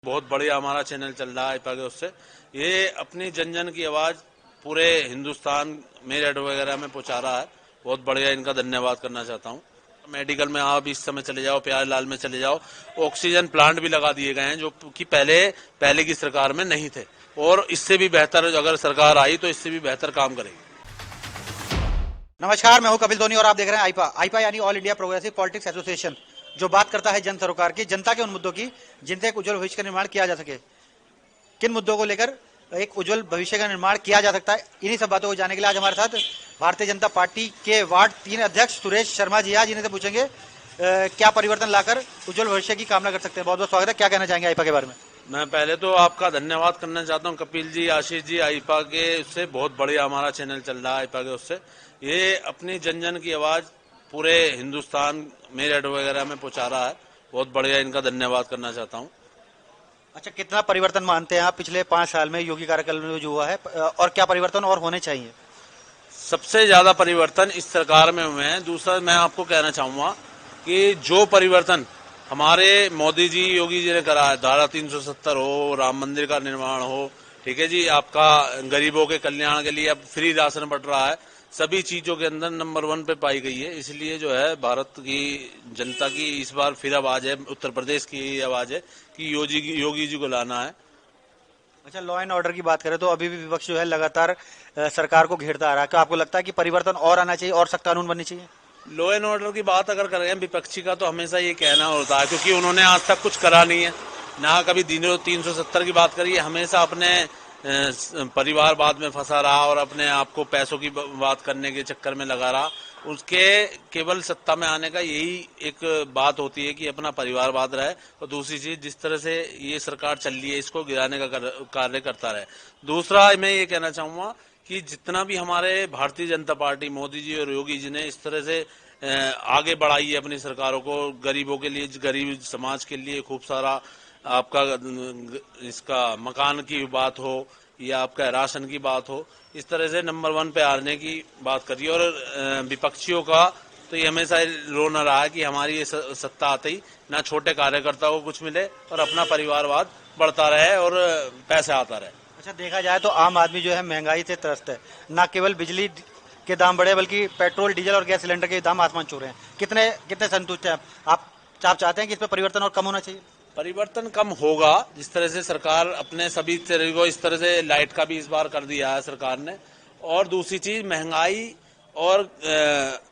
बहुत बढ़िया हमारा चैनल चल रहा है आईपा के उससे। ये अपनी जन जन की आवाज पूरे हिंदुस्तान मेरठ वगैरह में पहुंचा रहा है। बहुत बढ़िया, इनका धन्यवाद करना चाहता हूँ। मेडिकल में आप इस समय चले जाओ, प्यारेलाल में चले जाओ, ऑक्सीजन प्लांट भी लगा दिए गए हैं जो कि पहले की सरकार में नहीं थे, और इससे भी बेहतर अगर सरकार आई तो इससे भी बेहतर काम करेगी। नमस्कार, मैं हूं कपिल सोनी और आप देख रहे हैं आईपा यानी all India progressive politics association, जो बात करता है जन सरोकार की, जनता के उन मुद्दों की जिनसे एक उज्जवल भविष्य का निर्माण किया जा सके। किन मुद्दों को लेकर एक उज्जवल भविष्य का निर्माण किया जा सकता है, इन्हीं सब बातों को जानने के लिए आज हमारे साथ भारतीय जनता पार्टी के वार्ड 3 अध्यक्ष सुरेश शर्मा जी आज इन्हें से पूछेंगे क्या परिवर्तन लाकर उज्जवल भविष्य की कामना कर सकते हैं। बहुत बहुत स्वागत है। क्या कहना चाहेंगे आईपा के बारे में? मैं पहले तो आपका धन्यवाद करना चाहता हूं कपिल जी, आशीष जी, आईपा के उससे बहुत बढ़िया हमारा चैनल चल रहा है आईपा के उससे। ये अपनी जन जन की आवाज पूरे हिंदुस्तान मेरठ वगैरह में पहुंचा रहा है। बहुत बढ़िया, इनका धन्यवाद करना चाहता हूं। अच्छा, कितना परिवर्तन मानते हैं आप पिछले 5 साल में योगी कार्यकाल में जो हुआ है, और क्या परिवर्तन और होने चाहिए? सबसे ज्यादा परिवर्तन इस सरकार में हुए हैं। दूसरा मैं आपको कहना चाहूंगा कि जो परिवर्तन हमारे मोदी जी, योगी जी ने करा है, धारा 370 हो, राम मंदिर का निर्माण हो, ठीक है जी, आपका गरीबों के कल्याण के लिए अब फ्री राशन बंट रहा है, सभी चीजों के अंदर नंबर 1 पे पाई गई है। इसलिए जो है भारत की जनता की इस बार फिर आवाज है, उत्तर प्रदेश की आवाज है कि योगी जी को लाना है। अच्छा, लॉ एंड ऑर्डर की बात करें तो अभी भी विपक्ष जो है लगातार सरकार को घेरता आ रहा है। क्या आपको लगता है कि परिवर्तन और आना चाहिए और सख्त कानून बननी चाहिए? लॉ एंड ऑर्डर की बात अगर करें विपक्षी का, तो हमेशा ये कहना होता है, क्योंकि उन्होंने आज तक कुछ करा नहीं है, ना कभी 370 की बात करी है, हमेशा अपने परिवारवाद में फंसा रहा और अपने आप को पैसों की बात करने के चक्कर में लगा रहा। उसके केवल सत्ता में आने का यही एक बात होती है कि अपना परिवारवाद रहे, और दूसरी चीज जिस तरह से ये सरकार चल रही है इसको गिराने का कार्य करता रहे। दूसरा मैं ये कहना चाहूंगा कि जितना भी हमारे भारतीय जनता पार्टी, मोदी जी और योगी जी ने इस तरह से आगे बढ़ाई है अपनी सरकारों को, गरीबों के लिए, गरीब समाज के लिए खूब सारा आपका इसका मकान की बात हो या आपका राशन की बात हो, इस तरह से नंबर 1 पे आने की बात करिए। और विपक्षियों का तो ये हमेशा रोना रहा है कि हमारी ये सत्ता आते ही ना छोटे कार्यकर्ताओं को कुछ मिले और अपना परिवारवाद बढ़ता रहे और पैसा आता रहे। अच्छा, देखा जाए तो आम आदमी जो है महंगाई से त्रस्त है। न केवल बिजली के दाम बढ़े बल्कि पेट्रोल, डीजल और गैस सिलेंडर के दाम आसमान छू रहे हैं। कितने कितने संतुष्ट हैं आप चाहते हैं कि इस पर परिवर्तन और कम होना चाहिए? परिवर्तन कम होगा, जिस तरह से सरकार अपने सभी तरह को, इस तरह से लाइट का भी इस बार कर दिया है सरकार ने। और दूसरी चीज महंगाई और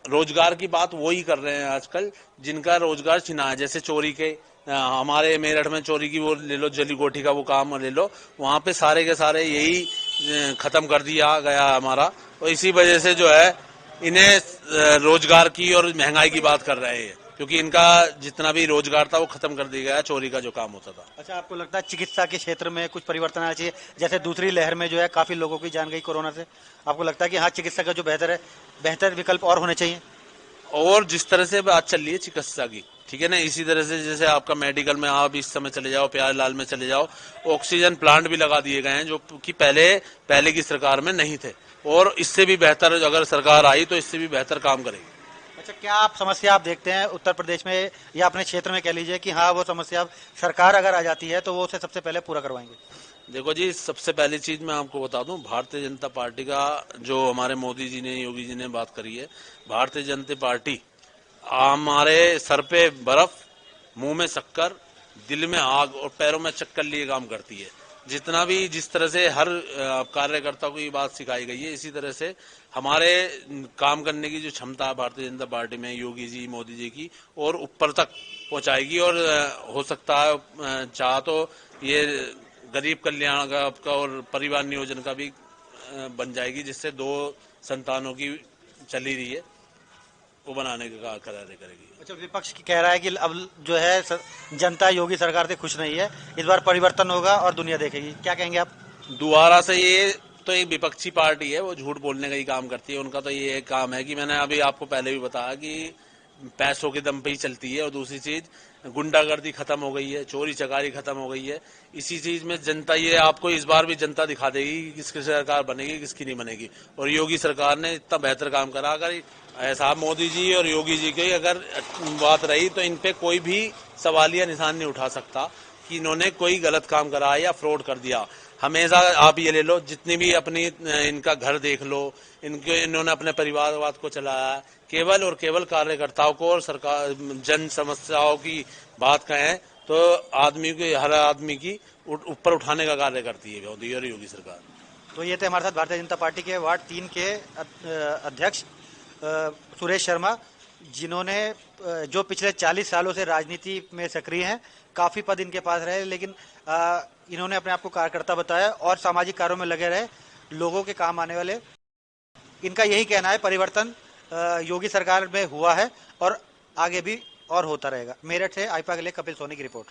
रोजगार की बात वो ही कर रहे हैं आजकल जिनका रोजगार छिना है, जैसे चोरी के, हमारे मेरठ में चोरी की वो ले लो, जली कोठी का वो काम ले लो, वहां पे सारे के सारे यही खत्म कर दिया गया हमारा। और इसी वजह से जो है इन्हें रोजगार की और महंगाई की बात कर रहे हैं, क्योंकि इनका जितना भी रोजगार था वो खत्म कर दिया गया, चोरी का जो काम होता था। अच्छा, आपको लगता है चिकित्सा के क्षेत्र में कुछ परिवर्तन आना चाहिए? जैसे दूसरी लहर में जो है काफी लोगों की जान गई कोरोना से, आपको लगता है कि हाँ, चिकित्सा का जो बेहतर विकल्प और होने चाहिए? और जिस तरह से बात चल रही है चिकित्सा की, ठीक है ना, इसी तरह से जैसे आपका मेडिकल में आप इस समय चले जाओ, प्यारेलाल में चले जाओ, ऑक्सीजन प्लांट भी लगा दिए गए हैं जो कि पहले की सरकार में नहीं थे, और इससे भी बेहतर अगर सरकार आई तो इससे भी बेहतर काम करेगी। अच्छा, क्या आप समस्या आप देखते हैं उत्तर प्रदेश में या अपने क्षेत्र में कह लीजिए कि हाँ, वो समस्या सरकार अगर आ जाती है तो वो उसे सबसे पहले पूरा करवाएंगे? देखो जी, सबसे पहली चीज मैं आपको बता दूं, भारतीय जनता पार्टी का जो हमारे मोदी जी ने, योगी जी ने बात करी है, भारतीय जनता पार्टी हमारे सर पे बर्फ, मुंह में शक्कर, दिल में आग और पैरों में चक्कर लिए काम करती है। जितना भी जिस तरह से हर कार्यकर्ता को ये बात सिखाई गई है, इसी तरह से हमारे काम करने की जो क्षमता है भारतीय जनता पार्टी में योगी जी, मोदी जी की, और ऊपर तक पहुंचाएगी। और हो सकता है चाह तो ये गरीब कल्याण का और परिवार नियोजन का भी बन जाएगी, जिससे 2 संतानों की चली रही है वो बनाने का कार्य करेगी। अच्छा, विपक्ष की कह रहा है कि अब जो है जनता योगी सरकार से खुश नहीं है, इस बार परिवर्तन होगा और दुनिया देखेगी। क्या कहेंगे आप? दोबारा से ये तो एक विपक्षी पार्टी है, वो झूठ बोलने का ही काम करती है। उनका तो ये काम है कि मैंने अभी आपको पहले भी बताया कि पैसों के दम पे ही चलती है। और दूसरी चीज, गुंडागर्दी खत्म हो गई है, चोरी चकारी खत्म हो गई है। इसी चीज में जनता, ये आपको इस बार भी जनता दिखा देगी कि किसकी सरकार बनेगी, किसकी नहीं बनेगी। और योगी सरकार ने इतना बेहतर काम करा, अगर ऐसा मोदी जी और योगी जी की अगर बात रही तो इन पे कोई भी सवालिया निशान नहीं उठा सकता कि इन्होंने कोई गलत काम करा या फ्रॉड कर दिया। हमेशा आप ये ले लो, जितनी भी अपनी इनका घर देख लो, इन्होंने अपने परिवारवाद को चलाया, केवल और केवल कार्यकर्ताओं को और सरकार जन समस्याओं की बात कहें तो आदमी की, हर आदमी की ऊपर उठाने का कार्य करती है मोदी और योगी सरकार। तो ये थे हमारे साथ भारतीय जनता पार्टी के वार्ड 3 के अध्यक्ष सुरेश शर्मा, जिन्होंने जो पिछले 40 सालों से राजनीति में सक्रिय हैं, काफी पद इनके पास रहे, लेकिन इन्होंने अपने आप को कार्यकर्ता बताया और सामाजिक कार्यों में लगे रहे, लोगों के काम आने वाले। इनका यही कहना है, परिवर्तन योगी सरकार में हुआ है और आगे भी और होता रहेगा। मेरठ से आईपा के लिए कपिल सोनी की रिपोर्ट।